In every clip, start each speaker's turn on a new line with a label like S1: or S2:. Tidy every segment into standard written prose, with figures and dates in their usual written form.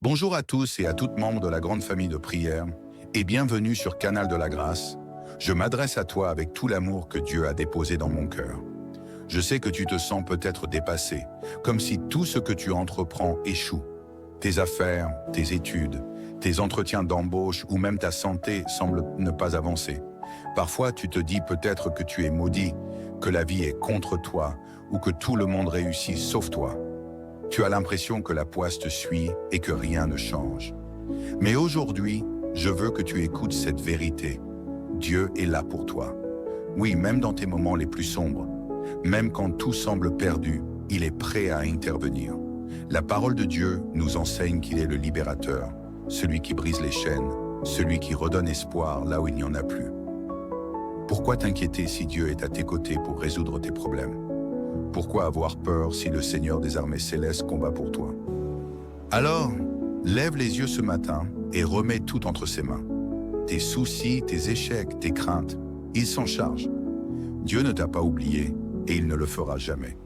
S1: Bonjour à tous et à toutes membres de la grande famille de prière et bienvenue sur Canal de la Grâce. Je m'adresse à toi avec tout l'amour que Dieu a déposé dans mon cœur. Je sais que tu te sens peut-être dépassé, comme si tout ce que tu entreprends échoue. Tes affaires, tes études, tes entretiens d'embauche ou même ta santé semblent ne pas avancer. Parfois, tu te dis peut-être que tu es maudit, que la vie est contre toi ou que tout le monde réussit sauf toi. Tu as l'impression que la poisse te suit et que rien ne change. Mais aujourd'hui, je veux que tu écoutes cette vérité. Dieu est là pour toi. Oui, même dans tes moments les plus sombres, même quand tout semble perdu, il est prêt à intervenir. La parole de Dieu nous enseigne qu'il est le libérateur, celui qui brise les chaînes, celui qui redonne espoir là où il n'y en a plus. Pourquoi t'inquiéter si Dieu est à tes côtés pour résoudre tes problèmes? Pourquoi avoir peur si le Seigneur des armées célestes combat pour toi? Alors, lève les yeux ce matin et remets tout entre ses mains. Tes soucis, tes échecs, tes craintes, il s'en charge. Dieu ne t'a pas oublié et il ne le fera jamais.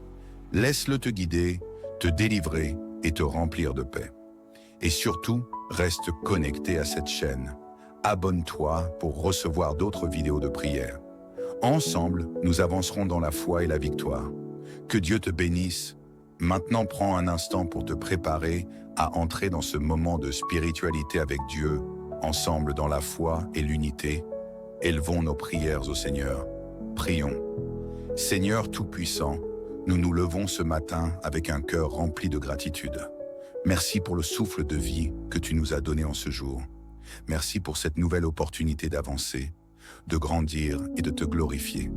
S1: Laisse-le te guider, te délivrer et te remplir de paix. Et surtout, reste connecté à cette chaîne. Abonne-toi pour recevoir d'autres vidéos de prière. Ensemble, nous avancerons dans la foi et la victoire. Que Dieu te bénisse. Maintenant, prends un instant pour te préparer à entrer dans ce moment de spiritualité avec Dieu, ensemble dans la foi et l'unité. Élevons nos prières au Seigneur. Prions. Seigneur Tout-Puissant, nous nous levons ce matin avec un cœur rempli de gratitude. Merci pour le souffle de vie que tu nous as donné en ce jour. Merci pour cette nouvelle opportunité d'avancer, de grandir et de te glorifier.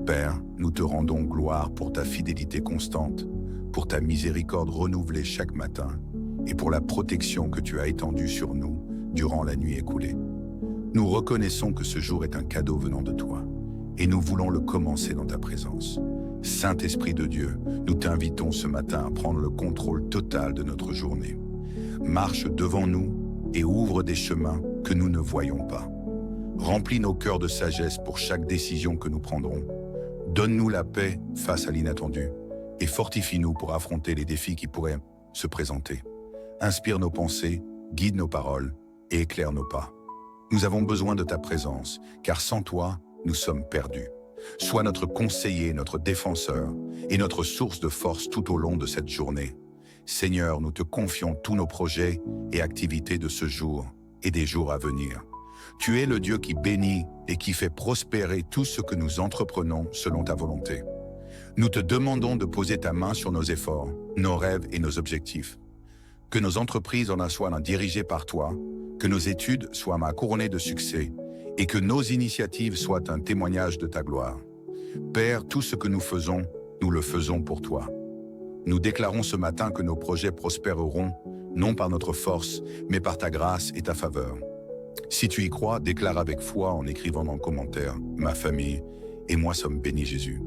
S1: Père, nous te rendons gloire pour ta fidélité constante, pour ta miséricorde renouvelée chaque matin et pour la protection que tu as étendue sur nous durant la nuit écoulée. Nous reconnaissons que ce jour est un cadeau venant de toi et nous voulons le commencer dans ta présence. Saint-Esprit de Dieu, nous t'invitons ce matin à prendre le contrôle total de notre journée. Marche devant nous et ouvre des chemins que nous ne voyons pas. Remplis nos cœurs de sagesse pour chaque décision que nous prendrons. Donne-nous la paix face à l'inattendu et fortifie-nous pour affronter les défis qui pourraient se présenter. Inspire nos pensées, guide nos paroles et éclaire nos pas. Nous avons besoin de ta présence, car sans toi, nous sommes perdus. Sois notre conseiller, notre défenseur et notre source de force tout au long de cette journée. Seigneur, nous te confions tous nos projets et activités de ce jour et des jours à venir. Tu es le Dieu qui bénit et qui fait prospérer tout ce que nous entreprenons selon ta volonté. Nous te demandons de poser ta main sur nos efforts, nos rêves et nos objectifs. Que nos entreprises en soient dirigées par toi, que nos études soient couronnées de succès et que nos initiatives soient un témoignage de ta gloire. Père, tout ce que nous faisons, nous le faisons pour toi. Nous déclarons ce matin que nos projets prospéreront, non par notre force, mais par ta grâce et ta faveur. Si tu y crois, déclare avec foi en écrivant dans le commentaire « Ma famille et moi sommes bénis Jésus ».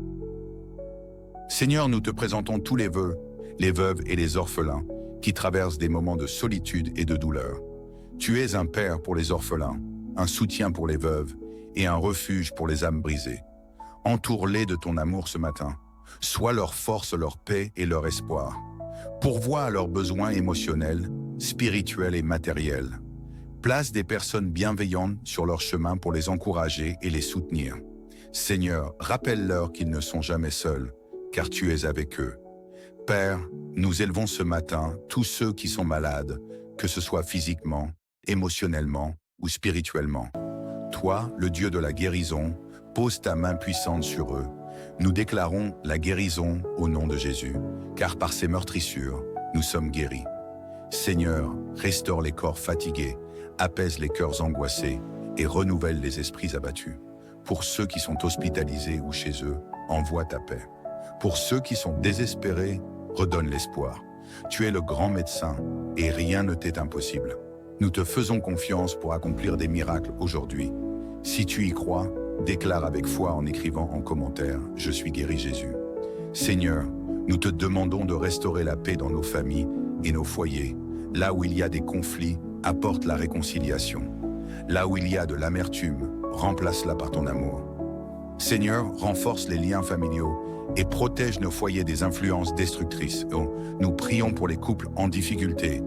S1: Seigneur, nous te présentons tous les vœux, les veuves et les orphelins qui traversent des moments de solitude et de douleur. Tu es un père pour les orphelins, un soutien pour les veuves et un refuge pour les âmes brisées. Entoure-les de ton amour ce matin. Sois leur force, leur paix et leur espoir. Pourvois à leurs besoins émotionnels, spirituels et matériels. Place des personnes bienveillantes sur leur chemin pour les encourager et les soutenir. Seigneur, rappelle-leur qu'ils ne sont jamais seuls, car tu es avec eux. Père, nous élevons ce matin tous ceux qui sont malades, que ce soit physiquement, émotionnellement ou spirituellement. Toi, le Dieu de la guérison, pose ta main puissante sur eux. Nous déclarons la guérison au nom de Jésus, car par ses meurtrissures, nous sommes guéris. Seigneur, restaure les corps fatigués, apaise les cœurs angoissés et renouvelle les esprits abattus. Pour ceux qui sont hospitalisés ou chez eux, envoie ta paix. Pour ceux qui sont désespérés, redonne l'espoir. Tu es le grand médecin et rien ne t'est impossible. Nous te faisons confiance pour accomplir des miracles aujourd'hui. Si tu y crois, déclare avec foi en écrivant en commentaire « Je suis guéri Jésus ». Seigneur, nous te demandons de restaurer la paix dans nos familles et nos foyers. Là où il y a des conflits, apporte la réconciliation. Là où il y a de l'amertume, remplace-la par ton amour. Seigneur, renforce les liens familiaux et protège nos foyers des influences destructrices. Nous prions pour les couples en difficulté,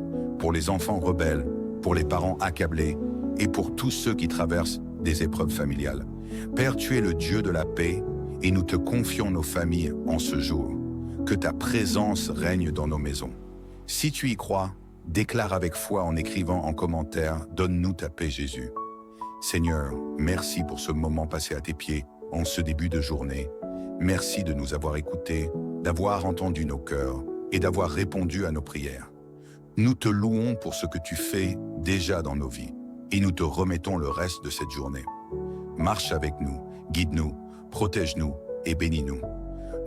S1: pour les enfants rebelles, pour les parents accablés et pour tous ceux qui traversent des épreuves familiales. Père, tu es le Dieu de la paix et nous te confions nos familles en ce jour. Que ta présence règne dans nos maisons. Si tu y crois, déclare avec foi en écrivant en commentaire « Donne-nous ta paix, Jésus ». Seigneur, merci pour ce moment passé à tes pieds en ce début de journée. Merci de nous avoir écoutés, d'avoir entendu nos cœurs et d'avoir répondu à nos prières. Nous te louons pour ce que tu fais déjà dans nos vies et nous te remettons le reste de cette journée. Marche avec nous, guide-nous, protège-nous et bénis-nous.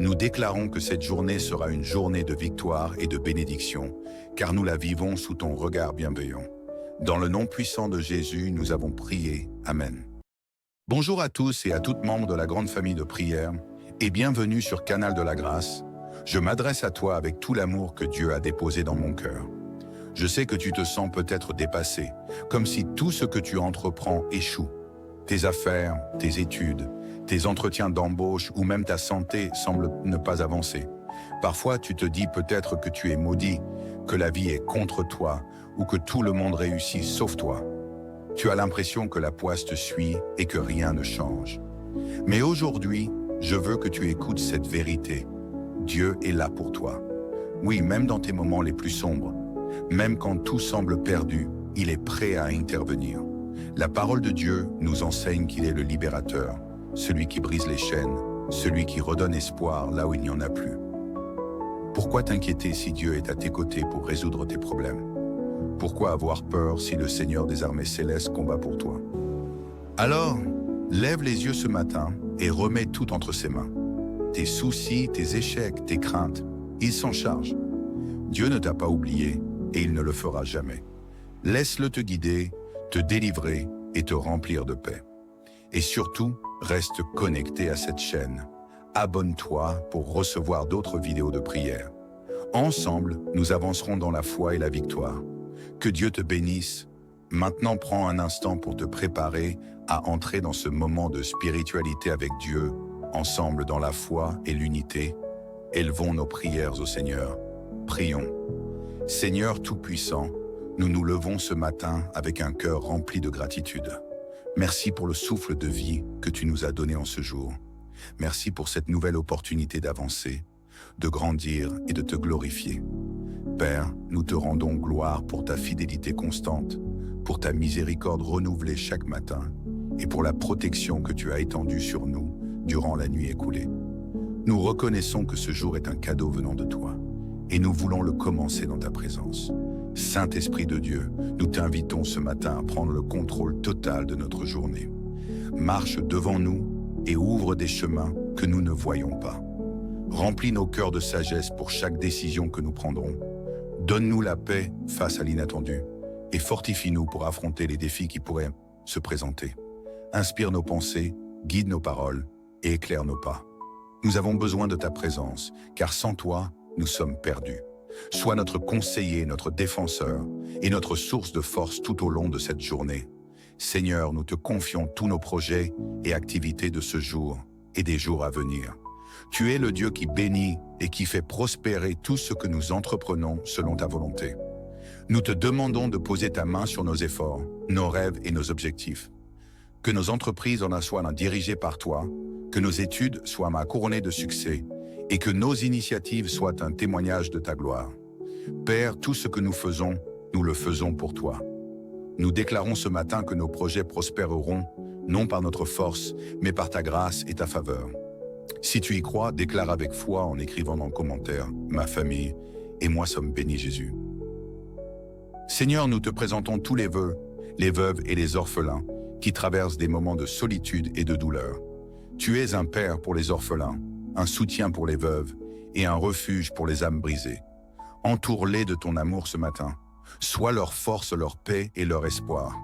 S1: Nous déclarons que cette journée sera une journée de victoire et de bénédiction, car nous la vivons sous ton regard bienveillant. Dans le nom puissant de Jésus, nous avons prié. Amen. Bonjour à tous et à toutes membres de la grande famille de prière, et bienvenue sur Canal de la Grâce. Je m'adresse à toi avec tout l'amour que Dieu a déposé dans mon cœur. Je sais que tu te sens peut-être dépassé, comme si tout ce que tu entreprends échoue. Tes affaires, tes études, tes entretiens d'embauche ou même ta santé semblent ne pas avancer. Parfois, tu te dis peut-être que tu es maudit, que la vie est contre toi ou que tout le monde réussit sauf toi. Tu as l'impression que la poisse te suit et que rien ne change. Mais aujourd'hui, je veux que tu écoutes cette vérité. Dieu est là pour toi. Oui, même dans tes moments les plus sombres, même quand tout semble perdu, il est prêt à intervenir. La parole de Dieu nous enseigne qu'il est le libérateur, celui qui brise les chaînes, celui qui redonne espoir là où il n'y en a plus. Pourquoi t'inquiéter si Dieu est à tes côtés pour résoudre tes problèmes? Pourquoi avoir peur si le Seigneur des armées célestes combat pour toi? Alors, lève les yeux ce matin et remets tout entre ses mains. Tes soucis, tes échecs, tes craintes, il s'en charge. Dieu ne t'a pas oublié et il ne le fera jamais. Laisse-le te guider, te délivrer et te remplir de paix. Et surtout, reste connecté à cette chaîne. Abonne-toi pour recevoir d'autres vidéos de prière. Ensemble, nous avancerons dans la foi et la victoire. Que Dieu te bénisse. Maintenant, prends un instant pour te préparer à entrer dans ce moment de spiritualité avec Dieu, ensemble dans la foi et l'unité. Élevons nos prières au Seigneur. Prions. Seigneur Tout-Puissant, nous nous levons ce matin avec un cœur rempli de gratitude. Merci pour le souffle de vie que tu nous as donné en ce jour. Merci pour cette nouvelle opportunité d'avancer, de grandir et de te glorifier. Père, nous te rendons gloire pour ta fidélité constante, pour ta miséricorde renouvelée chaque matin et pour la protection que tu as étendue sur nous durant la nuit écoulée. Nous reconnaissons que ce jour est un cadeau venant de toi et nous voulons le commencer dans ta présence. Saint-Esprit de Dieu, nous t'invitons ce matin à prendre le contrôle total de notre journée. Marche devant nous et ouvre des chemins que nous ne voyons pas. Remplis nos cœurs de sagesse pour chaque décision que nous prendrons. Donne-nous la paix face à l'inattendu et fortifie-nous pour affronter les défis qui pourraient se présenter. Inspire nos pensées, guide nos paroles et éclaire nos pas. Nous avons besoin de ta présence, car sans toi, nous sommes perdus. Sois notre conseiller, notre défenseur et notre source de force tout au long de cette journée. Seigneur, nous te confions tous nos projets et activités de ce jour et des jours à venir. Tu es le Dieu qui bénit et qui fait prospérer tout ce que nous entreprenons selon ta volonté. Nous te demandons de poser ta main sur nos efforts, nos rêves et nos objectifs. Que nos entreprises en soient dirigées par toi, que nos études soient couronnées de succès et que nos initiatives soient un témoignage de ta gloire. Père, tout ce que nous faisons, nous le faisons pour toi. Nous déclarons ce matin que nos projets prospéreront, non par notre force, mais par ta grâce et ta faveur. Si tu y crois, déclare avec foi en écrivant dans le commentaire « Ma famille et moi sommes bénis Jésus ». Seigneur, nous te présentons tous les vœux, les veuves et les orphelins qui traversent des moments de solitude et de douleur. Tu es un père pour les orphelins, un soutien pour les veuves et un refuge pour les âmes brisées. Entoure-les de ton amour ce matin. Sois leur force, leur paix et leur espoir.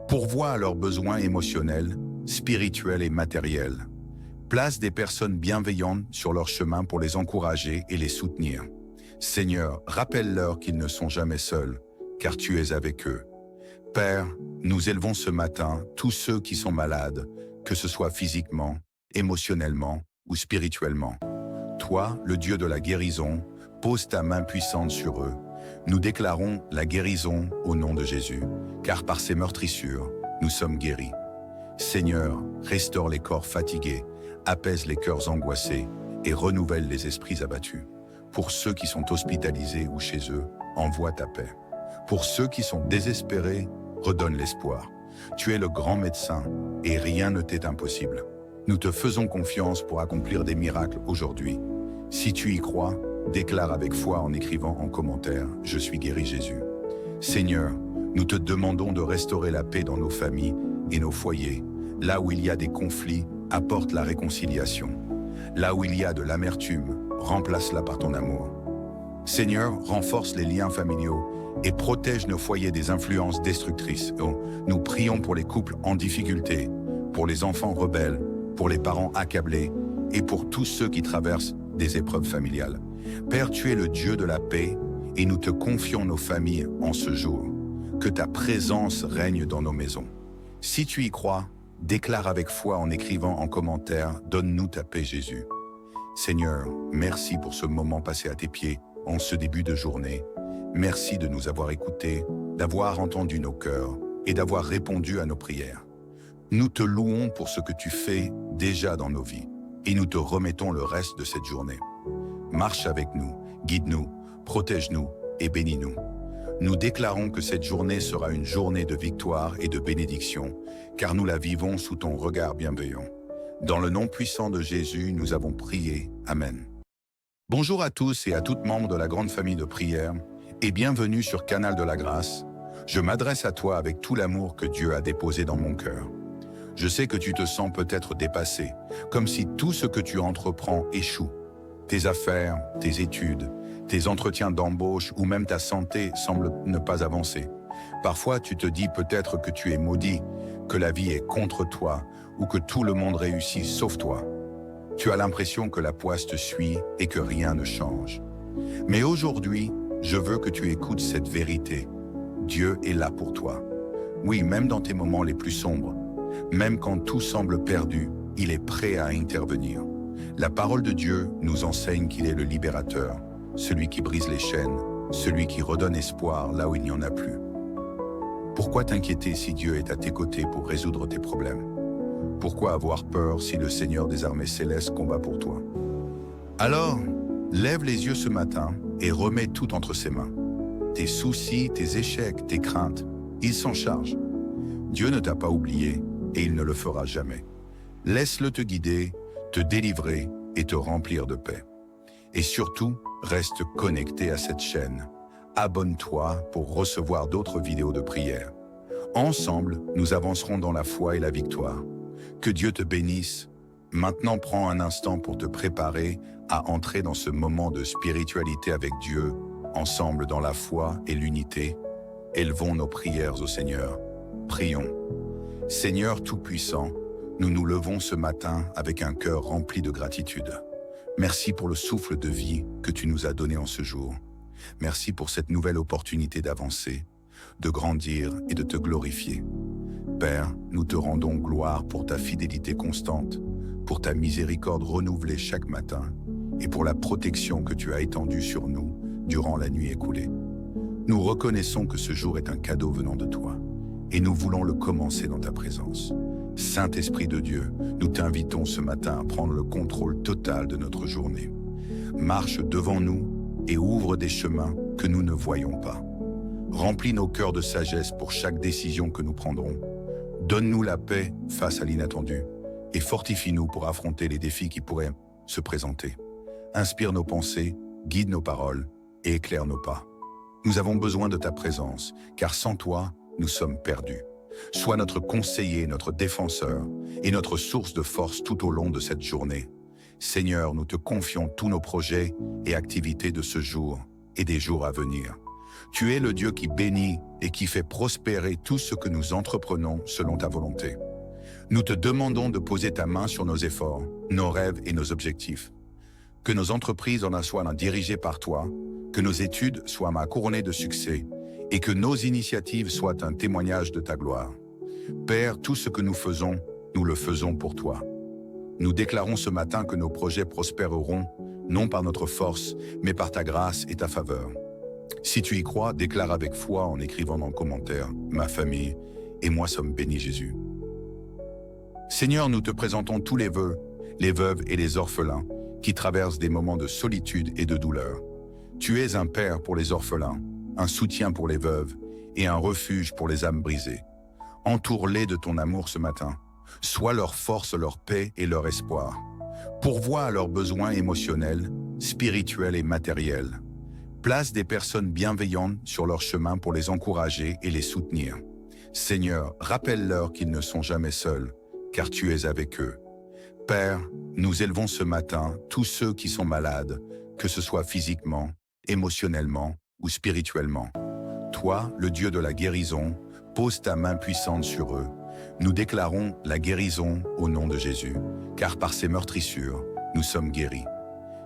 S1: Pourvois à leurs besoins émotionnels, spirituels et matériels. Place des personnes bienveillantes sur leur chemin pour les encourager et les soutenir. Seigneur, rappelle-leur qu'ils ne sont jamais seuls, car tu es avec eux. Père, nous élevons ce matin tous ceux qui sont malades, que ce soit physiquement, émotionnellement ou spirituellement. Toi, le Dieu de la guérison, pose ta main puissante sur eux. Nous déclarons la guérison au nom de Jésus, car par ses meurtrissures, nous sommes guéris. Seigneur, restaure les corps fatigués, apaise les cœurs angoissés et renouvelle les esprits abattus. Pour ceux qui sont hospitalisés ou chez eux, envoie ta paix. Pour ceux qui sont désespérés, redonne l'espoir. Tu es le grand médecin et rien ne t'est impossible. Nous te faisons confiance pour accomplir des miracles aujourd'hui. Si tu y crois, déclare avec foi en écrivant en commentaire « Je suis guéri Jésus ». Seigneur, nous te demandons de restaurer la paix dans nos familles et nos foyers. Là où il y a des conflits, apporte la réconciliation. Là où il y a de l'amertume, remplace-la par ton amour. Seigneur, renforce les liens familiaux et protège nos foyers des influences destructrices. Nous prions pour les couples en difficulté, pour les enfants rebelles, pour les parents accablés et pour tous ceux qui traversent des épreuves familiales. Père, tu es le Dieu de la paix et nous te confions nos familles en ce jour. Que ta présence règne dans nos maisons. Si tu y crois, déclare avec foi en écrivant en commentaire « Donne-nous ta paix Jésus ». Seigneur, merci pour ce moment passé à tes pieds en ce début de journée. Merci de nous avoir écoutés, d'avoir entendu nos cœurs et d'avoir répondu à nos prières. Nous te louons pour ce que tu fais déjà dans nos vies et nous te remettons le reste de cette journée. Marche avec nous, guide-nous, protège-nous et bénis-nous. Nous déclarons que cette journée sera une journée de victoire et de bénédiction, car nous la vivons sous ton regard bienveillant. Dans le nom puissant de Jésus, nous avons prié. Amen. Bonjour à tous et à toutes membres de la grande famille de prière, et bienvenue sur Canal de la Grâce. Je m'adresse à toi avec tout l'amour que Dieu a déposé dans mon cœur. Je sais que tu te sens peut-être dépassé, comme si tout ce que tu entreprends échoue. Tes affaires, tes études, tes entretiens d'embauche ou même ta santé semblent ne pas avancer. Parfois, tu te dis peut-être que tu es maudit, que la vie est contre toi ou que tout le monde réussit sauf toi. Tu as l'impression que la poisse te suit et que rien ne change. Mais aujourd'hui, je veux que tu écoutes cette vérité. Dieu est là pour toi. Oui, même dans tes moments les plus sombres, même quand tout semble perdu, il est prêt à intervenir. La parole de Dieu nous enseigne qu'il est le libérateur, celui qui brise les chaînes, celui qui redonne espoir là où il n'y en a plus. Pourquoi t'inquiéter si Dieu est à tes côtés pour résoudre tes problèmes? Pourquoi avoir peur si le Seigneur des armées célestes combat pour toi? Alors, lève les yeux ce matin et remets tout entre ses mains. Tes soucis, tes échecs, tes craintes, il s'en charge. Dieu ne t'a pas oublié et il ne le fera jamais. Laisse-le te guider, te délivrer et te remplir de paix. Et surtout, reste connecté à cette chaîne. Abonne-toi pour recevoir d'autres vidéos de prière. Ensemble, nous avancerons dans la foi et la victoire. Que Dieu te bénisse. Maintenant, prends un instant pour te préparer à entrer dans ce moment de spiritualité avec Dieu, ensemble dans la foi et l'unité. Élevons nos prières au Seigneur. Prions. Seigneur Tout-Puissant, nous nous levons ce matin avec un cœur rempli de gratitude. Merci pour le souffle de vie que tu nous as donné en ce jour. Merci pour cette nouvelle opportunité d'avancer, de grandir et de te glorifier. Père, nous te rendons gloire pour ta fidélité constante, pour ta miséricorde renouvelée chaque matin et pour la protection que tu as étendue sur nous durant la nuit écoulée. Nous reconnaissons que ce jour est un cadeau venant de toi et nous voulons le commencer dans ta présence. Saint-Esprit de Dieu, nous t'invitons ce matin à prendre le contrôle total de notre journée. Marche devant nous et ouvre des chemins que nous ne voyons pas. Remplis nos cœurs de sagesse pour chaque décision que nous prendrons. Donne-nous la paix face à l'inattendu et fortifie-nous pour affronter les défis qui pourraient se présenter. Inspire nos pensées, guide nos paroles et éclaire nos pas. Nous avons besoin de ta présence, car sans toi, nous sommes perdus. Sois notre conseiller, notre défenseur et notre source de force tout au long de cette journée. Seigneur, nous te confions tous nos projets et activités de ce jour et des jours à venir. Tu es le Dieu qui bénit et qui fait prospérer tout ce que nous entreprenons selon ta volonté. Nous te demandons de poser ta main sur nos efforts, nos rêves et nos objectifs. Que nos entreprises en soient dirigées par toi, que nos études soient couronnées de succès et que nos initiatives soient un témoignage de ta gloire. Père, tout ce que nous faisons, nous le faisons pour toi. Nous déclarons ce matin que nos projets prospéreront, non par notre force, mais par ta grâce et ta faveur. Si tu y crois, déclare avec foi en écrivant dans le commentaire « Ma famille et moi sommes bénis Jésus ». Seigneur, nous te présentons tous les vœux, les veuves et les orphelins qui traversent des moments de solitude et de douleur. Tu es un père pour les orphelins, un soutien pour les veuves et un refuge pour les âmes brisées. Entoure-les de ton amour ce matin. Sois leur force, leur paix et leur espoir. Pourvois à leurs besoins émotionnels, spirituels et matériels. Place des personnes bienveillantes sur leur chemin pour les encourager et les soutenir. Seigneur, rappelle-leur qu'ils ne sont jamais seuls, car tu es avec eux. Père, nous élevons ce matin tous ceux qui sont malades, que ce soit physiquement, émotionnellement ou spirituellement. Toi, le Dieu de la guérison, pose ta main puissante sur eux. Nous déclarons la guérison au nom de Jésus, car par ses meurtrissures, nous sommes guéris.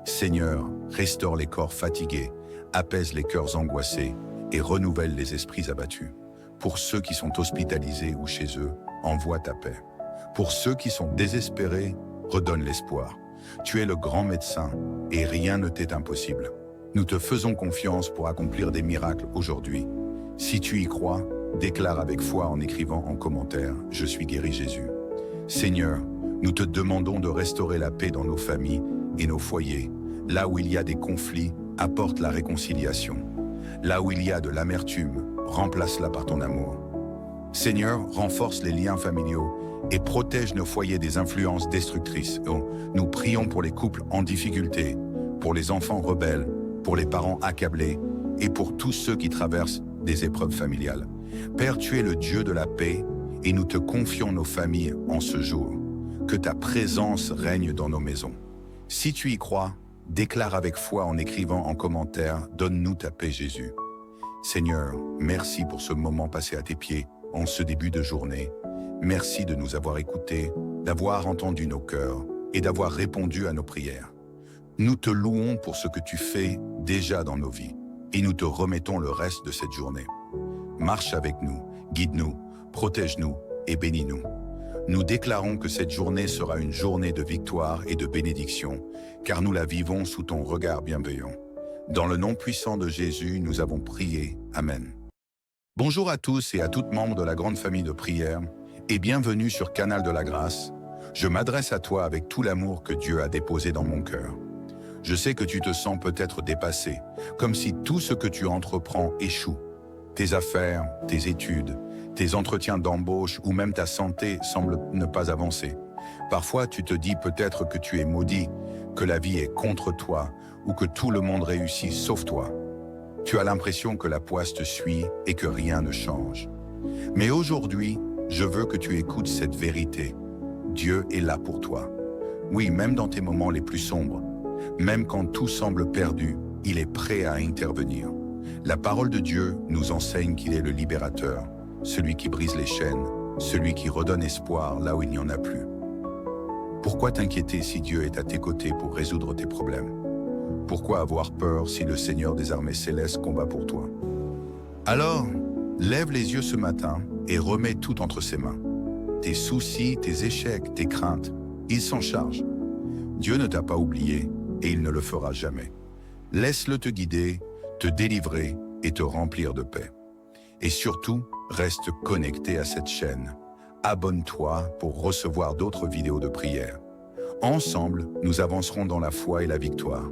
S1: Seigneur, restaure les corps fatigués, apaise les cœurs angoissés et renouvelle les esprits abattus. Pour ceux qui sont hospitalisés ou chez eux, envoie ta paix. Pour ceux qui sont désespérés, redonne l'espoir. Tu es le grand médecin et rien ne t'est impossible. Nous te faisons confiance pour accomplir des miracles aujourd'hui. Si tu y crois, déclare avec foi en écrivant en commentaire « Je suis guéri Jésus ». Seigneur, nous te demandons de restaurer la paix dans nos familles et nos foyers. Là où il y a des conflits, apporte la réconciliation. Là où il y a de l'amertume, remplace-la par ton amour. Seigneur, renforce les liens familiaux et protège nos foyers des influences destructrices. Nous prions pour les couples en difficulté, pour les enfants rebelles, pour les parents accablés et pour tous ceux qui traversent des épreuves familiales. Père, tu es le Dieu de la paix et nous te confions nos familles en ce jour. Que ta présence règne dans nos maisons. Si tu y crois, déclare avec foi en écrivant en commentaire « Donne-nous ta paix Jésus ». Seigneur, merci pour ce moment passé à tes pieds en ce début de journée. Merci de nous avoir écoutés, d'avoir entendu nos cœurs et d'avoir répondu à nos prières. Nous te louons pour ce que tu fais déjà dans nos vies et nous te remettons le reste de cette journée. Marche avec nous, guide-nous, protège-nous et bénis-nous. Nous déclarons que cette journée sera une journée de victoire et de bénédiction, car nous la vivons sous ton regard bienveillant. Dans le nom puissant de Jésus, nous avons prié. Amen. Bonjour à tous et à toutes membres de la grande famille de prière, et bienvenue sur Canal de la Grâce. Je m'adresse à toi avec tout l'amour que Dieu a déposé dans mon cœur. Je sais que tu te sens peut-être dépassé, comme si tout ce que tu entreprends échoue. Tes affaires, tes études, tes entretiens d'embauche ou même ta santé semblent ne pas avancer. Parfois, tu te dis peut-être que tu es maudit, que la vie est contre toi ou que tout le monde réussit sauf toi. Tu as l'impression que la poisse te suit et que rien ne change. Mais aujourd'hui, je veux que tu écoutes cette vérité. Dieu est là pour toi. Oui, même dans tes moments les plus sombres, même quand tout semble perdu, il est prêt à intervenir. La parole de Dieu nous enseigne qu'il est le libérateur, celui qui brise les chaînes, celui qui redonne espoir là où il n'y en a plus. Pourquoi t'inquiéter si Dieu est à tes côtés pour résoudre tes problèmes? Pourquoi avoir peur si le Seigneur des armées célestes combat pour toi? Alors, lève les yeux ce matin et remets tout entre ses mains. Tes soucis, tes échecs, tes craintes, il s'en charge. Dieu ne t'a pas oublié et il ne le fera jamais. Laisse-le te guider, te délivrer et te remplir de paix. Et surtout, reste connecté à cette chaîne. Abonne-toi pour recevoir d'autres vidéos de prière. Ensemble, nous avancerons dans la foi et la victoire.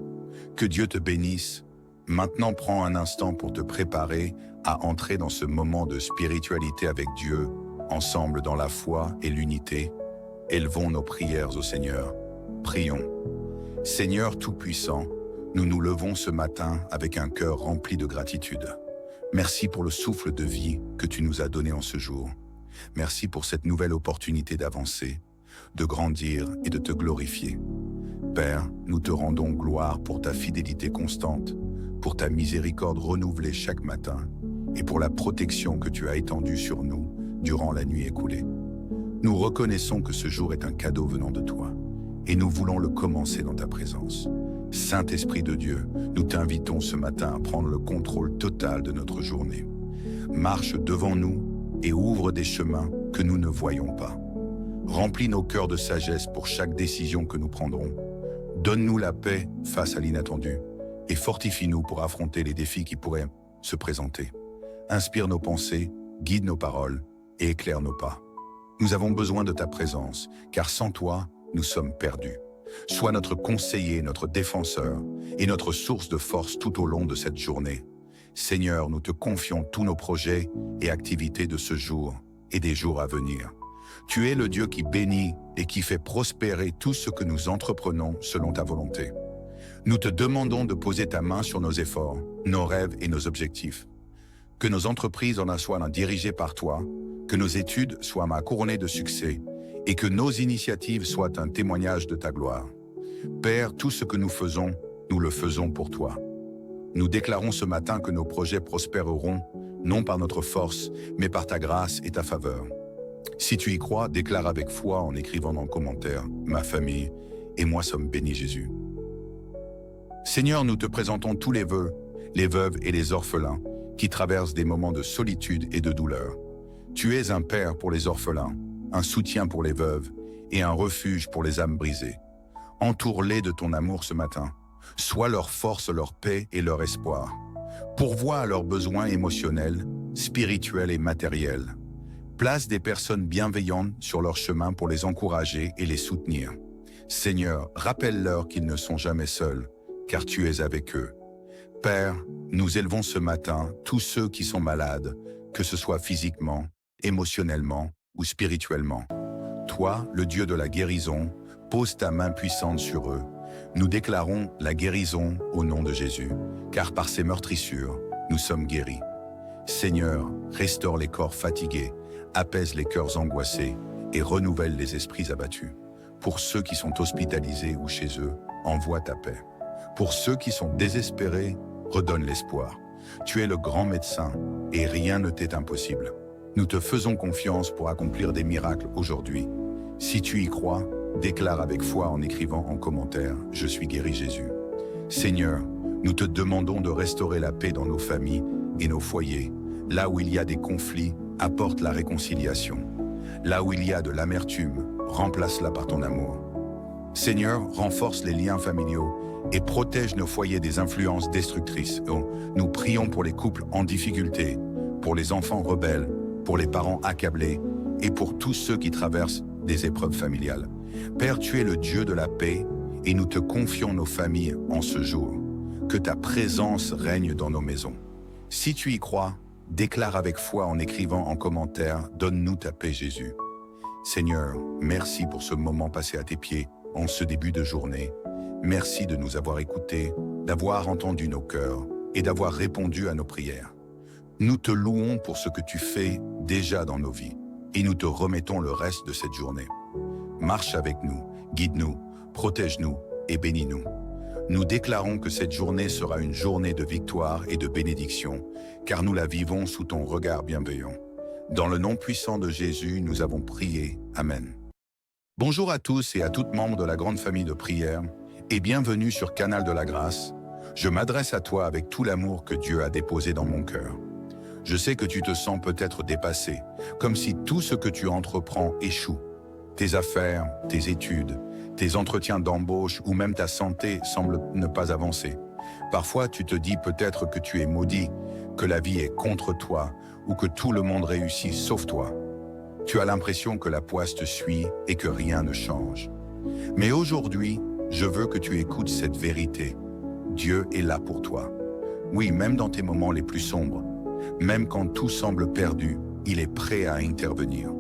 S1: Que Dieu te bénisse. Maintenant, prends un instant pour te préparer à entrer dans ce moment de spiritualité avec Dieu, ensemble dans la foi et l'unité. Élevons nos prières au Seigneur. Prions. Seigneur Tout-Puissant, nous nous levons ce matin avec un cœur rempli de gratitude. Merci pour le souffle de vie que tu nous as donné en ce jour. Merci pour cette nouvelle opportunité d'avancer, de grandir et de te glorifier. Père, nous te rendons gloire pour ta fidélité constante, pour ta miséricorde renouvelée chaque matin et pour la protection que tu as étendue sur nous durant la nuit écoulée. Nous reconnaissons que ce jour est un cadeau venant de toi et nous voulons le commencer dans ta présence. Saint-Esprit de Dieu, nous t'invitons ce matin à prendre le contrôle total de notre journée. Marche devant nous et ouvre des chemins que nous ne voyons pas. Remplis nos cœurs de sagesse pour chaque décision que nous prendrons. Donne-nous la paix face à l'inattendu et fortifie-nous pour affronter les défis qui pourraient se présenter. Inspire nos pensées, guide nos paroles et éclaire nos pas. Nous avons besoin de ta présence, car sans toi, nous sommes perdus. Sois notre conseiller, notre défenseur et notre source de force tout au long de cette journée. Seigneur, nous te confions tous nos projets et activités de ce jour et des jours à venir. Tu es le Dieu qui bénit et qui fait prospérer tout ce que nous entreprenons selon ta volonté. Nous te demandons de poser ta main sur nos efforts, nos rêves et nos objectifs. Que nos entreprises en soient dirigées par toi, que nos études soient couronnées de succès et que nos initiatives soient un témoignage de ta gloire. Père, tout ce que nous faisons, nous le faisons pour toi. Nous déclarons ce matin que nos projets prospéreront, non par notre force, mais par ta grâce et ta faveur. Si tu y crois, déclare avec foi en écrivant dans le commentaire « Ma famille et moi sommes bénis Jésus ». Seigneur, nous te présentons tous les vœux, les veuves et les orphelins qui traversent des moments de solitude et de douleur. Tu es un père pour les orphelins, un soutien pour les veuves et un refuge pour les âmes brisées. Entoure-les de ton amour ce matin. Sois leur force, leur paix et leur espoir. Pourvois à leurs besoins émotionnels, spirituels et matériels. Place des personnes bienveillantes sur leur chemin pour les encourager et les soutenir. Seigneur, rappelle-leur qu'ils ne sont jamais seuls, car tu es avec eux. Père, nous élevons ce matin tous ceux qui sont malades, que ce soit physiquement, émotionnellement ou spirituellement. Toi, le Dieu de la guérison, pose ta main puissante sur eux. Nous déclarons la guérison au nom de Jésus, car par ses meurtrissures, nous sommes guéris. Seigneur, restaure les corps fatigués, apaise les cœurs angoissés et renouvelle les esprits abattus. Pour ceux qui sont hospitalisés ou chez eux, envoie ta paix. Pour ceux qui sont désespérés, redonne l'espoir. Tu es le grand médecin et rien ne t'est impossible. Nous te faisons confiance pour accomplir des miracles aujourd'hui. Si tu y crois, déclare avec foi en écrivant en commentaire « Je suis guéri Jésus ». Seigneur, nous te demandons de restaurer la paix dans nos familles et nos foyers. Là où il y a des conflits, apporte la réconciliation. Là où il y a de l'amertume, remplace-la par ton amour. Seigneur, renforce les liens familiaux et protège nos foyers des influences destructrices. Nous prions pour les couples en difficulté, pour les enfants rebelles, pour les parents accablés et pour tous ceux qui traversent des épreuves familiales. Père, tu es le Dieu de la paix et nous te confions nos familles en ce jour. Que ta présence règne dans nos maisons. Si tu y crois, déclare avec foi en écrivant en commentaire « Donne-nous ta paix Jésus ». Seigneur, merci pour ce moment passé à tes pieds en ce début de journée. Merci de nous avoir écoutés, d'avoir entendu nos cœurs et d'avoir répondu à nos prières. Nous te louons pour ce que tu fais déjà dans nos vies et nous te remettons le reste de cette journée. Marche avec nous, guide-nous, protège-nous et bénis-nous. Nous déclarons que cette journée sera une journée de victoire et de bénédiction, car nous la vivons sous ton regard bienveillant. Dans le nom puissant de Jésus, nous avons prié. Amen. Bonjour à tous et à toutes membres de la grande famille de prière, et bienvenue sur Canal de la Grâce. Je m'adresse à toi avec tout l'amour que Dieu a déposé dans mon cœur. Je sais que tu te sens peut-être dépassé, comme si tout ce que tu entreprends échoue. Tes affaires, tes études, tes entretiens d'embauche ou même ta santé semblent ne pas avancer. Parfois, tu te dis peut-être que tu es maudit, que la vie est contre toi ou que tout le monde réussit sauf toi. Tu as l'impression que la poisse te suit et que rien ne change. Mais aujourd'hui, je veux que tu écoutes cette vérité. Dieu est là pour toi. Oui, même dans tes moments les plus sombres, même quand tout semble perdu, il est prêt à intervenir.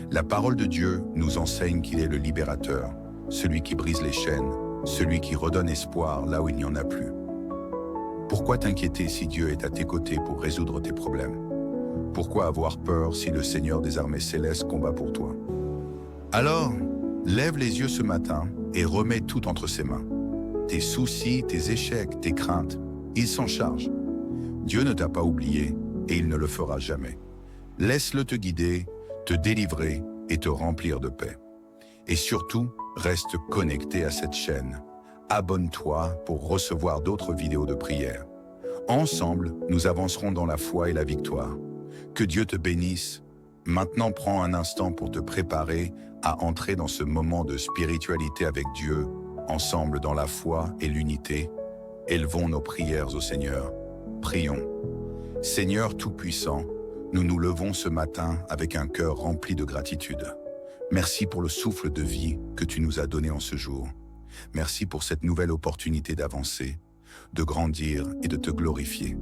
S1: La parole de Dieu nous enseigne qu'il est le libérateur, celui qui brise les chaînes, celui qui redonne espoir là où il n'y en a plus. Pourquoi t'inquiéter si Dieu est à tes côtés pour résoudre tes problèmes? Pourquoi avoir peur si le Seigneur des armées célestes combat pour toi? Alors, lève les yeux ce matin et remets tout entre ses mains. Tes soucis, tes échecs, tes craintes, il s'en charge. Dieu ne t'a pas oublié et il ne le fera jamais. Laisse-le te guider, te délivrer et te remplir de paix. Et surtout, reste connecté à cette chaîne. Abonne-toi pour recevoir d'autres vidéos de prière. Ensemble, nous avancerons dans la foi et la victoire. Que Dieu te bénisse. Maintenant, prends un instant pour te préparer à entrer dans ce moment de spiritualité avec Dieu, ensemble dans la foi et l'unité. Élevons nos prières au Seigneur. Prions. Seigneur Tout-Puissant, nous nous levons ce matin avec un cœur rempli de gratitude. Merci pour le souffle de vie que tu nous as donné en ce jour. Merci pour cette nouvelle opportunité d'avancer, de grandir et de te glorifier.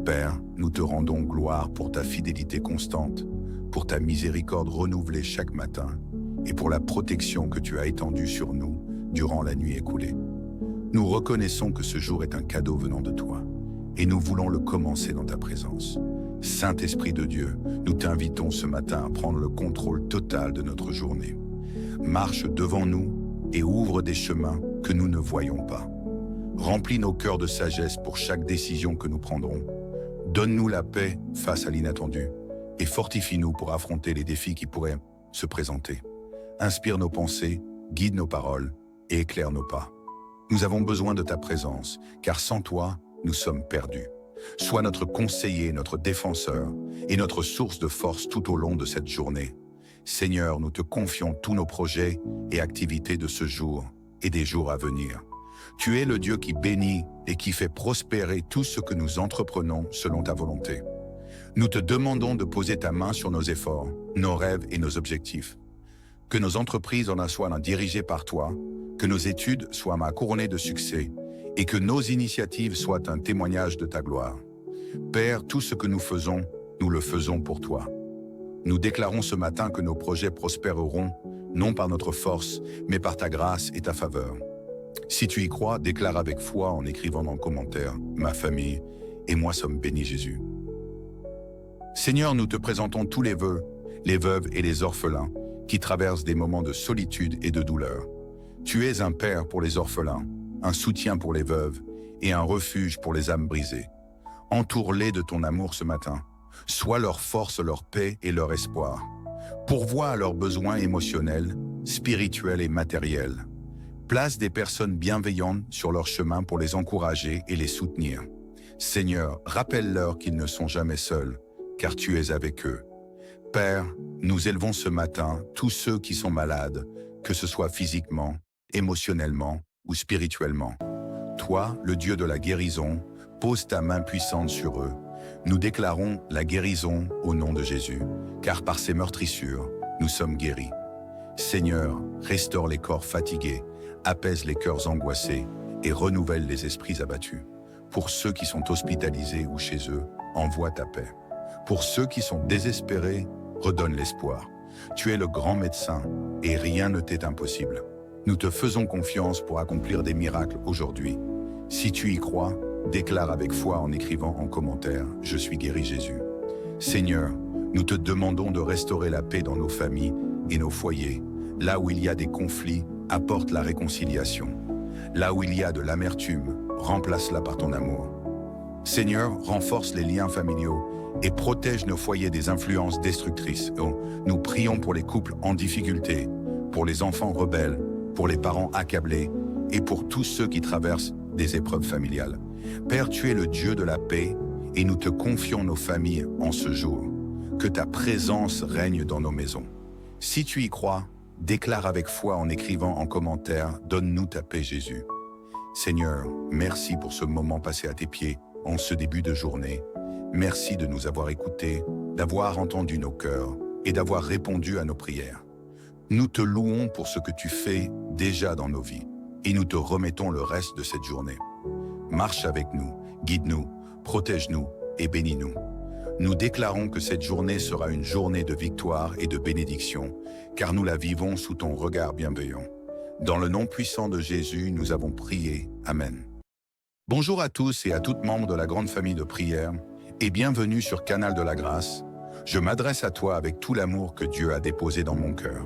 S1: Père, nous te rendons gloire pour ta fidélité constante, pour ta miséricorde renouvelée chaque matin et pour la protection que tu as étendue sur nous durant la nuit écoulée. Nous reconnaissons que ce jour est un cadeau venant de toi et nous voulons le commencer dans ta présence. Saint-Esprit de Dieu, nous t'invitons ce matin à prendre le contrôle total de notre journée. Marche devant nous et ouvre des chemins que nous ne voyons pas. Remplis nos cœurs de sagesse pour chaque décision que nous prendrons. Donne-nous la paix face à l'inattendu et fortifie-nous pour affronter les défis qui pourraient se présenter. Inspire nos pensées, guide nos paroles et éclaire nos pas. Nous avons besoin de ta présence, car sans toi, nous sommes perdus. Sois notre conseiller, notre défenseur et notre source de force tout au long de cette journée. Seigneur, nous te confions tous nos projets et activités de ce jour et des jours à venir. Tu es le Dieu qui bénit et qui fait prospérer tout ce que nous entreprenons selon ta volonté. Nous te demandons de poser ta main sur nos efforts, nos rêves et nos objectifs. Que nos entreprises en soient dirigées par toi, que nos études soient couronnées de succès et que nos initiatives soient un témoignage de ta gloire. Père, tout ce que nous faisons, nous le faisons pour toi. Nous déclarons ce matin que nos projets prospéreront, non par notre force, mais par ta grâce et ta faveur. Si tu y crois, déclare avec foi en écrivant dans le commentaire « Ma famille et moi sommes bénis Jésus ». Seigneur, nous te présentons tous les vœux, les veuves et les orphelins qui traversent des moments de solitude et de douleur. Tu es un père pour les orphelins, un soutien pour les veuves et un refuge pour les âmes brisées. Entoure-les de ton amour ce matin. Sois leur force, leur paix et leur espoir. Pourvois à leurs besoins émotionnels, spirituels et matériels. Place des personnes bienveillantes sur leur chemin pour les encourager et les soutenir. Seigneur, rappelle-leur qu'ils ne sont jamais seuls, car tu es avec eux. Père, nous élevons ce matin tous ceux qui sont malades, que ce soit physiquement, émotionnellement ou spirituellement. Toi, le Dieu de la guérison, pose ta main puissante sur eux. Nous déclarons la guérison au nom de Jésus, car par ses meurtrissures, nous sommes guéris. Seigneur, restaure les corps fatigués, apaise les cœurs angoissés et renouvelle les esprits abattus. Pour ceux qui sont hospitalisés ou chez eux, envoie ta paix. Pour ceux qui sont désespérés, redonne l'espoir. Tu es le grand médecin et rien ne t'est impossible. Nous te faisons confiance pour accomplir des miracles aujourd'hui. Si tu y crois, déclare avec foi en écrivant en commentaire « Je suis guéri Jésus ». Seigneur, nous te demandons de restaurer la paix dans nos familles et nos foyers. Là où il y a des conflits, apporte la réconciliation. Là où il y a de l'amertume, remplace-la par ton amour. Seigneur, renforce les liens familiaux et protège nos foyers des influences destructrices. Nous prions pour les couples en difficulté, pour les enfants rebelles, pour les parents accablés et pour tous ceux qui traversent des épreuves familiales. Père, tu es le Dieu de la paix et nous te confions nos familles en ce jour. Que ta présence règne dans nos maisons. Si tu y crois, déclare avec foi en écrivant en commentaire « Donne-nous ta paix Jésus ». Seigneur, merci pour ce moment passé à tes pieds en ce début de journée. Merci de nous avoir écoutés, d'avoir entendu nos cœurs et d'avoir répondu à nos prières. Nous te louons pour ce que tu fais déjà dans nos vies et nous te remettons le reste de cette journée. Marche avec nous, guide-nous, protège-nous et bénis-nous. Nous déclarons que cette journée sera une journée de victoire et de bénédiction, car nous la vivons sous ton regard bienveillant. Dans le nom puissant de Jésus, nous avons prié. Amen. Bonjour à tous et à toutes membres de la grande famille de prière et bienvenue sur Canal de la Grâce. Je m'adresse à toi avec tout l'amour que Dieu a déposé dans mon cœur.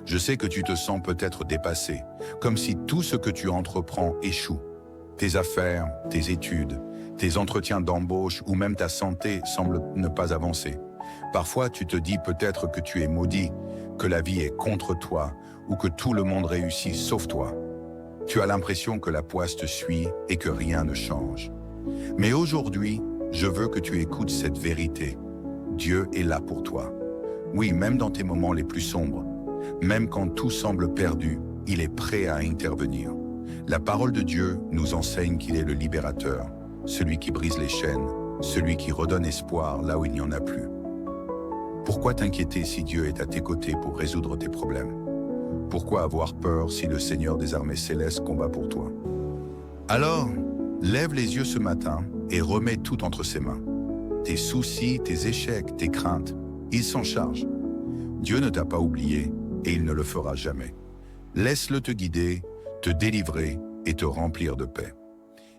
S1: Je sais que tu te sens peut-être dépassé, comme si tout ce que tu entreprends échoue. Tes affaires, tes études, tes entretiens d'embauche ou même ta santé semblent ne pas avancer. Parfois, tu te dis peut-être que tu es maudit, que la vie est contre toi ou que tout le monde réussit sauf toi. Tu as l'impression que la poisse te suit et que rien ne change. Mais aujourd'hui, je veux que tu écoutes cette vérité. Dieu est là pour toi. Oui, même dans tes moments les plus sombres, même quand tout semble perdu, il est prêt à intervenir. La parole de Dieu nous enseigne qu'il est le libérateur, celui qui brise les chaînes, celui qui redonne espoir là où il n'y en a plus. Pourquoi t'inquiéter si Dieu est à tes côtés pour résoudre tes problèmes? Pourquoi avoir peur si le Seigneur des armées célestes combat pour toi? Alors, lève les yeux ce matin et remets tout entre ses mains. Tes soucis, tes échecs, tes craintes, il s'en charge. Dieu ne t'a pas oublié et il ne le fera jamais. Laisse-le te guider, te délivrer et te remplir de paix.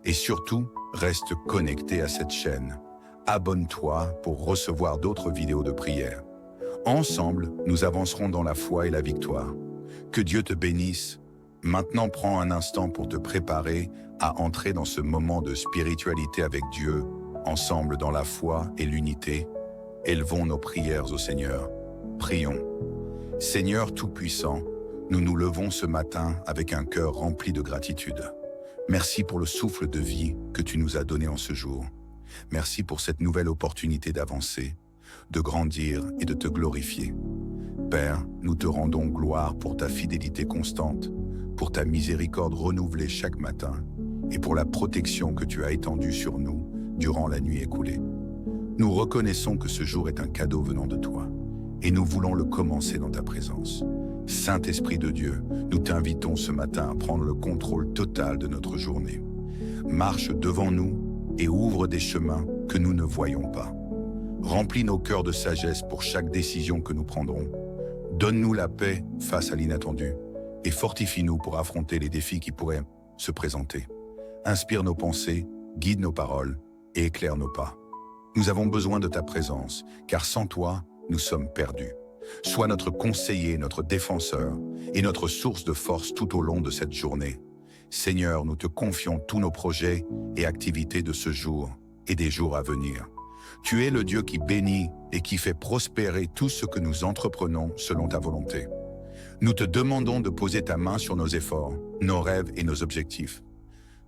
S1: Et surtout, reste connecté à cette chaîne. Abonne-toi pour recevoir d'autres vidéos de prière. Ensemble, nous avancerons dans la foi et la victoire. Que Dieu te bénisse. Maintenant, prends un instant pour te préparer à entrer dans ce moment de spiritualité avec Dieu, ensemble dans la foi et l'unité. Élevons nos prières au Seigneur. Prions. Seigneur Tout-Puissant, nous nous levons ce matin avec un cœur rempli de gratitude. Merci pour le souffle de vie que tu nous as donné en ce jour. Merci pour cette nouvelle opportunité d'avancer, de grandir et de te glorifier. Père, nous te rendons gloire pour ta fidélité constante, pour ta miséricorde renouvelée chaque matin et pour la protection que tu as étendue sur nous durant la nuit écoulée. Nous reconnaissons que ce jour est un cadeau venant de toi et nous voulons le commencer dans ta présence. Saint-Esprit de Dieu, nous t'invitons ce matin à prendre le contrôle total de notre journée. Marche devant nous et ouvre des chemins que nous ne voyons pas. Remplis nos cœurs de sagesse pour chaque décision que nous prendrons. Donne-nous la paix face à l'inattendu et fortifie-nous pour affronter les défis qui pourraient se présenter. Inspire nos pensées, guide nos paroles et éclaire nos pas. Nous avons besoin de ta présence, car sans toi, nous sommes perdus. Sois notre conseiller, notre défenseur et notre source de force tout au long de cette journée. Seigneur, nous te confions tous nos projets et activités de ce jour et des jours à venir. Tu es le Dieu qui bénit et qui fait prospérer tout ce que nous entreprenons selon ta volonté. Nous te demandons de poser ta main sur nos efforts, nos rêves et nos objectifs.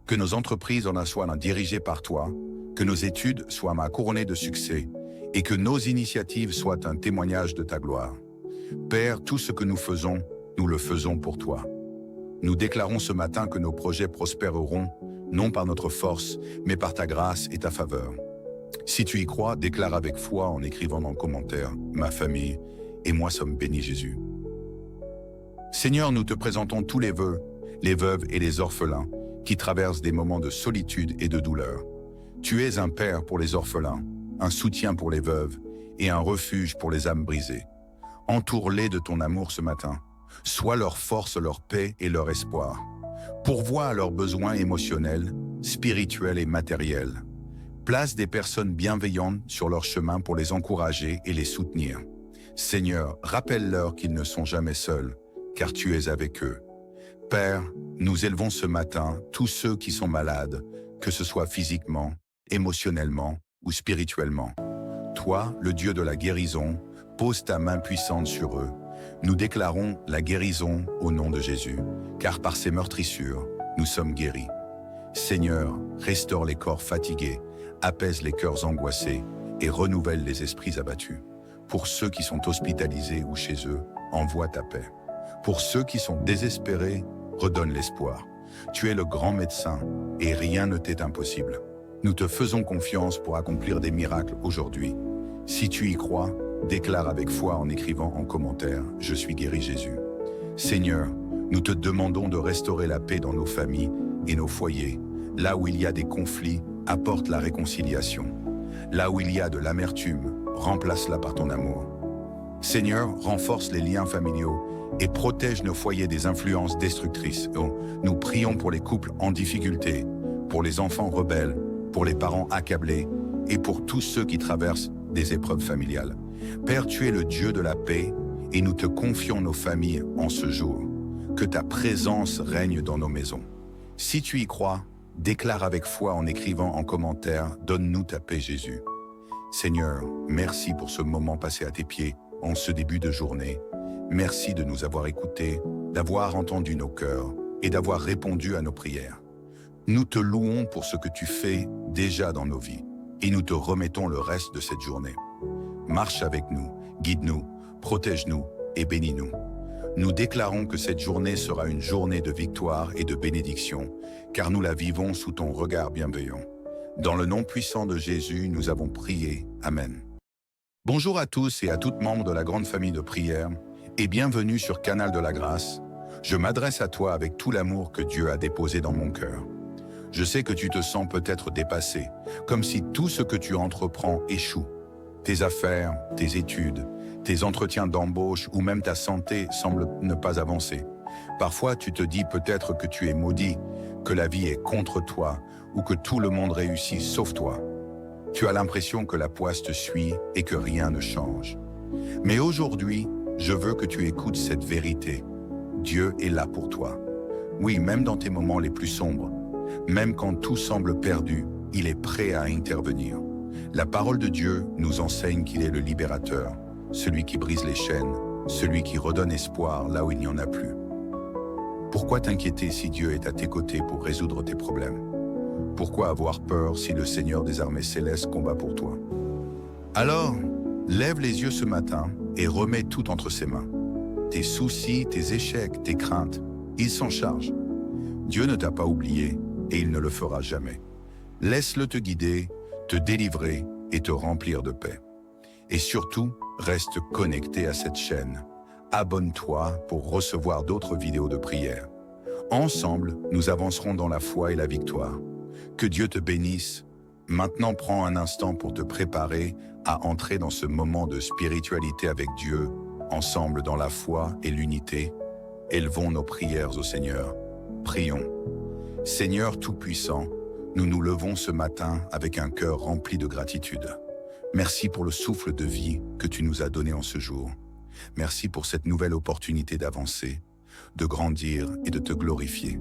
S1: Que nos entreprises en soient dirigées par toi, que nos études soient couronnées de succès et que nos initiatives soient un témoignage de ta gloire. Père, tout ce que nous le faisons pour toi. Nous déclarons ce matin que nos projets prospéreront, non par notre force, mais par ta grâce et ta faveur. Si tu y crois, déclare avec foi en écrivant dans le commentaire « Ma famille et moi sommes bénis Jésus ». Seigneur, nous te présentons tous les vœux, les veuves et les orphelins qui traversent des moments de solitude et de douleur. Tu es un père pour les orphelins, un soutien pour les veuves et un refuge pour les âmes brisées. Entoure-les de ton amour ce matin. Sois leur force, leur paix et leur espoir. Pourvois à leurs besoins émotionnels, spirituels et matériels. Place des personnes bienveillantes sur leur chemin pour les encourager et les soutenir. Seigneur, rappelle-leur qu'ils ne sont jamais seuls, car tu es avec eux. Père, nous élevons ce matin tous ceux qui sont malades, que ce soit physiquement, émotionnellement ou spirituellement. Toi, le Dieu de la guérison, pose ta main puissante sur eux. Nous déclarons la guérison au nom de Jésus, car par ses meurtrissures, nous sommes guéris. Seigneur, restaure les corps fatigués, apaise les cœurs angoissés et renouvelle les esprits abattus. Pour ceux qui sont hospitalisés ou chez eux, envoie ta paix. Pour ceux qui sont désespérés, redonne l'espoir. Tu es le grand médecin et rien ne t'est impossible. Nous te faisons confiance pour accomplir des miracles aujourd'hui. Si tu y crois, déclare avec foi en écrivant en commentaire « Je suis guéri Jésus ». Seigneur, nous te demandons de restaurer la paix dans nos familles et nos foyers. Là où il y a des conflits, apporte la réconciliation. Là où il y a de l'amertume, remplace-la par ton amour. Seigneur, renforce les liens familiaux et protège nos foyers des influences destructrices. Nous prions pour les couples en difficulté, pour les enfants rebelles, pour les parents accablés et pour tous ceux qui traversent des épreuves familiales. Père, tu es le Dieu de la paix et nous te confions nos familles en ce jour. Que ta présence règne dans nos maisons. Si tu y crois, déclare avec foi en écrivant en commentaire « Donne-nous ta paix Jésus ». Seigneur, merci pour ce moment passé à tes pieds en ce début de journée. Merci de nous avoir écoutés, d'avoir entendu nos cœurs et d'avoir répondu à nos prières. Nous te louons pour ce que tu fais déjà dans nos vies et nous te remettons le reste de cette journée. Marche avec nous, guide-nous, protège-nous et bénis-nous. Nous déclarons que cette journée sera une journée de victoire et de bénédiction, car nous la vivons sous ton regard bienveillant. Dans le nom puissant de Jésus, nous avons prié. Amen. Bonjour à tous et à toutes membres de la grande famille de prière et bienvenue sur Canal de la Grâce. Je m'adresse à toi avec tout l'amour que Dieu a déposé dans mon cœur. Je sais que tu te sens peut-être dépassé, comme si tout ce que tu entreprends échoue. Tes affaires, tes études, tes entretiens d'embauche ou même ta santé semblent ne pas avancer. Parfois, tu te dis peut-être que tu es maudit, que la vie est contre toi ou que tout le monde réussit sauf toi. Tu as l'impression que la poisse te suit et que rien ne change. Mais aujourd'hui, je veux que tu écoutes cette vérité. Dieu est là pour toi. Oui, même dans tes moments les plus sombres, même quand tout semble perdu, il est prêt à intervenir. La parole de Dieu nous enseigne qu'il est le libérateur, celui qui brise les chaînes, celui qui redonne espoir là où il n'y en a plus. Pourquoi t'inquiéter si Dieu est à tes côtés pour résoudre tes problèmes? Pourquoi avoir peur si le Seigneur des armées célestes combat pour toi? Alors, lève les yeux ce matin et remets tout entre ses mains. Tes soucis, tes échecs, tes craintes, il s'en charge. Dieu ne t'a pas oublié et il ne le fera jamais. Laisse-le te guider, te délivrer et te remplir de paix. Et surtout, reste connecté à cette chaîne. Abonne-toi pour recevoir d'autres vidéos de prière. Ensemble, nous avancerons dans la foi et la victoire. Que Dieu te bénisse. Maintenant, prends un instant pour te préparer à entrer dans ce moment de spiritualité avec Dieu, ensemble dans la foi et l'unité. Élevons nos prières au Seigneur. Prions. Seigneur Tout-Puissant, nous nous levons ce matin avec un cœur rempli de gratitude. Merci pour le souffle de vie que tu nous as donné en ce jour. Merci pour cette nouvelle opportunité d'avancer, de grandir et de te glorifier.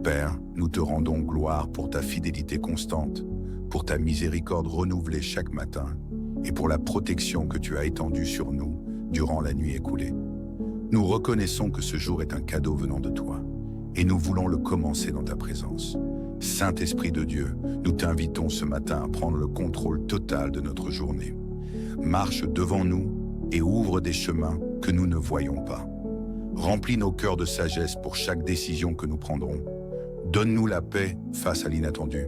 S1: Père, nous te rendons gloire pour ta fidélité constante, pour ta miséricorde renouvelée chaque matin et pour la protection que tu as étendue sur nous durant la nuit écoulée. Nous reconnaissons que ce jour est un cadeau venant de toi et nous voulons le commencer dans ta présence. Saint-Esprit de Dieu, nous t'invitons ce matin à prendre le contrôle total de notre journée. Marche devant nous et ouvre des chemins que nous ne voyons pas. Remplis nos cœurs de sagesse pour chaque décision que nous prendrons. Donne-nous la paix face à l'inattendu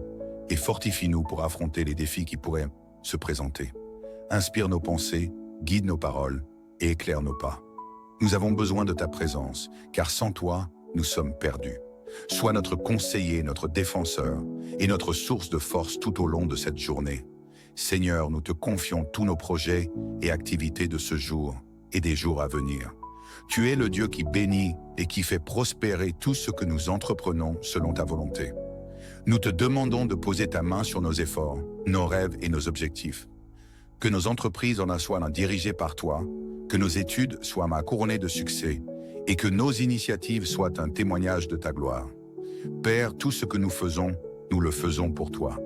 S1: et fortifie-nous pour affronter les défis qui pourraient se présenter. Inspire nos pensées, guide nos paroles et éclaire nos pas. Nous avons besoin de ta présence, car sans toi, nous sommes perdus. Sois notre conseiller, notre défenseur et notre source de force tout au long de cette journée. Seigneur, nous te confions tous nos projets et activités de ce jour et des jours à venir. Tu es le Dieu qui bénit et qui fait prospérer tout ce que nous entreprenons selon ta volonté. Nous te demandons de poser ta main sur nos efforts, nos rêves et nos objectifs. Que nos entreprises en soient dirigées par toi, que nos études soient couronnées de succès et que nos initiatives soient un témoignage de ta gloire. Père, tout ce que nous faisons, nous le faisons pour toi.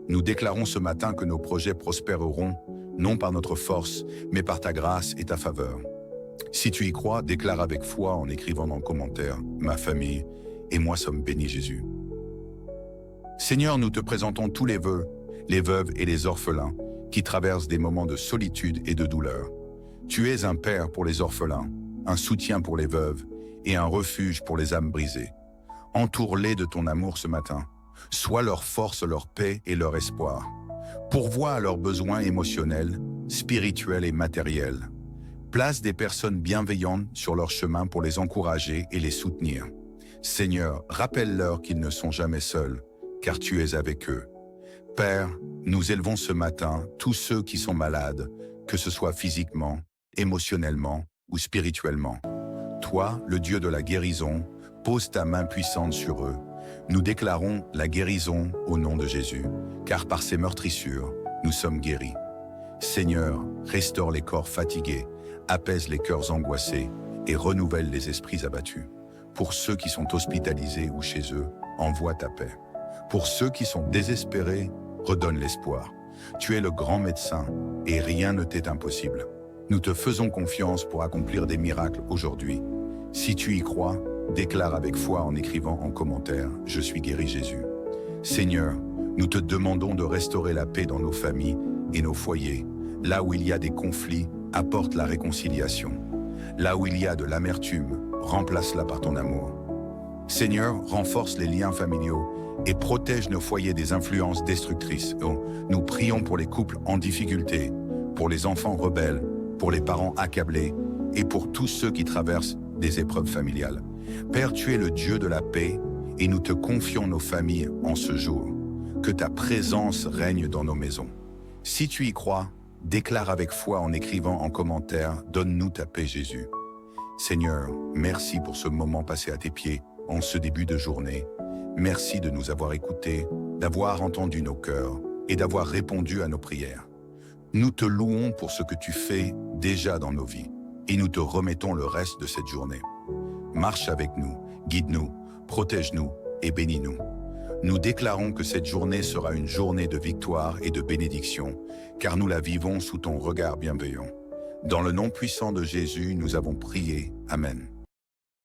S1: Nous déclarons ce matin que nos projets prospéreront, non par notre force, mais par ta grâce et ta faveur. Si tu y crois, déclare avec foi en écrivant dans le commentaire « Ma famille et moi sommes bénis Jésus ». Seigneur, nous te présentons tous les vœux, les veuves et les orphelins qui traversent des moments de solitude et de douleur. Tu es un père pour les orphelins, un soutien pour les veuves et un refuge pour les âmes brisées. Entoure-les de ton amour ce matin. Sois leur force, leur paix et leur espoir. Pourvois à leurs besoins émotionnels, spirituels et matériels. Place des personnes bienveillantes sur leur chemin pour les encourager et les soutenir. Seigneur, rappelle-leur qu'ils ne sont jamais seuls, car tu es avec eux. Père, nous élevons ce matin tous ceux qui sont malades, que ce soit physiquement, émotionnellement ou spirituellement. Toi, le Dieu de la guérison, pose ta main puissante sur eux. Nous déclarons la guérison au nom de Jésus, car par ses meurtrissures, nous sommes guéris. Seigneur, restaure les corps fatigués, apaise les cœurs angoissés et renouvelle les esprits abattus. Pour ceux qui sont hospitalisés ou chez eux, envoie ta paix. Pour ceux qui sont désespérés, redonne l'espoir. Tu es le grand médecin et rien ne t'est impossible. Nous te faisons confiance pour accomplir des miracles aujourd'hui. Si tu y crois, déclare avec foi en écrivant en commentaire « Je suis guéri Jésus ». Seigneur, nous te demandons de restaurer la paix dans nos familles et nos foyers. Là où il y a des conflits, apporte la réconciliation. Là où il y a de l'amertume, remplace-la par ton amour. Seigneur, renforce les liens familiaux et protège nos foyers des influences destructrices. Nous prions pour les couples en difficulté, pour les enfants rebelles, pour les parents accablés et pour tous ceux qui traversent des épreuves familiales. Père, tu es le Dieu de la paix et nous te confions nos familles en ce jour. Que ta présence règne dans nos maisons. Si tu y crois, déclare avec foi en écrivant en commentaire « Donne-nous ta paix, Jésus ». Seigneur, merci pour ce moment passé à tes pieds en ce début de journée. Merci de nous avoir écoutés, d'avoir entendu nos cœurs et d'avoir répondu à nos prières. Nous te louons pour ce que tu fais déjà dans nos vies et nous te remettons le reste de cette journée. Marche avec nous, guide-nous, protège-nous et bénis-nous. Nous déclarons que cette journée sera une journée de victoire et de bénédiction, car nous la vivons sous ton regard bienveillant. Dans le nom puissant de Jésus, nous avons prié. Amen.